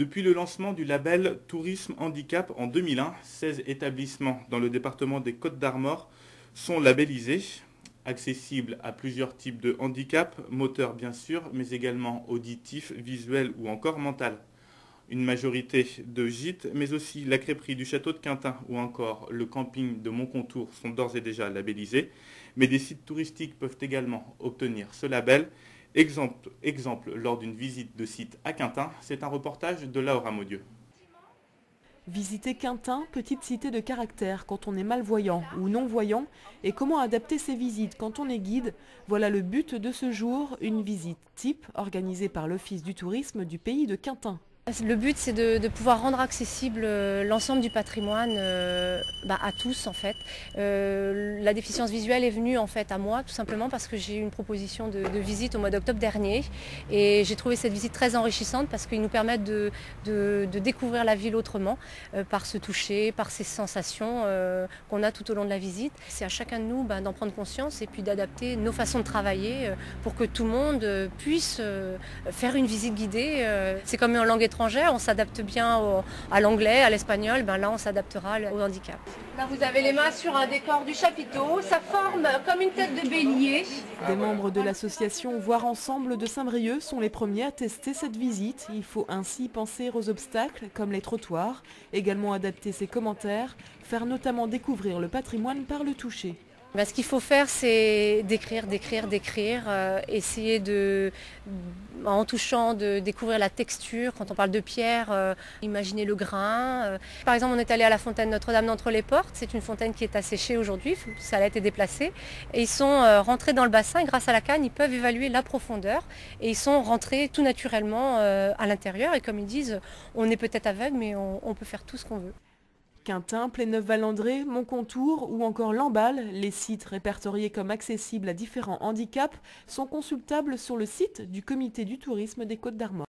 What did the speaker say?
Depuis le lancement du label Tourisme Handicap en 2001, 16 établissements dans le département des Côtes-d'Armor sont labellisés, accessibles à plusieurs types de handicap, moteur bien sûr, mais également auditif, visuel ou encore mental. Une majorité de gîtes, mais aussi la crêperie du château de Quintin ou encore le camping de Montcontour sont d'ores et déjà labellisés, mais des sites touristiques peuvent également obtenir ce label. Exemple lors d'une visite de site à Quintin, c'est un reportage de Laura Maudieu. Visiter Quintin, petite cité de caractère quand on est malvoyant ou non-voyant, et comment adapter ses visites quand on est guide, voilà le but de ce jour, une visite type organisée par l'Office du tourisme du pays de Quintin. Le but, c'est de pouvoir rendre accessible l'ensemble du patrimoine à tous en fait. La déficience visuelle est venue en fait à moi tout simplement parce que j'ai eu une proposition de visite au mois d'octobre dernier et j'ai trouvé cette visite très enrichissante parce qu'ils nous permettent de découvrir la ville autrement par ce toucher, par ces sensations qu'on a tout au long de la visite. C'est à chacun de nous d'en prendre conscience et puis d'adapter nos façons de travailler pour que tout le monde puisse faire une visite guidée. C'est comme en langue étrangère, on s'adapte bien à l'anglais, à l'espagnol, là on s'adaptera au handicap. Là vous avez les mains sur un décor du chapiteau, ça forme comme une tête de bélier. Des membres de l'association Voir Ensemble de Saint-Brieuc sont les premiers à tester cette visite. Il faut ainsi penser aux obstacles comme les trottoirs, également adapter ses commentaires, faire notamment découvrir le patrimoine par le toucher. Ce qu'il faut faire, c'est d'écrire, essayer en touchant, de découvrir la texture. Quand on parle de pierre, imaginer le grain. Par exemple, on est allé à la fontaine Notre-Dame d'Entre-les-Portes. C'est une fontaine qui est asséchée aujourd'hui, ça a été déplacé. Et ils sont rentrés dans le bassin et grâce à la canne, ils peuvent évaluer la profondeur. Et ils sont rentrés tout naturellement à l'intérieur. Et comme ils disent, on est peut-être aveugle, mais on peut faire tout ce qu'on veut. Quintin, Pléneuf-Valandré, Montcontour ou encore Lamballe, les sites répertoriés comme accessibles à différents handicaps sont consultables sur le site du Comité du tourisme des Côtes-d'Armor.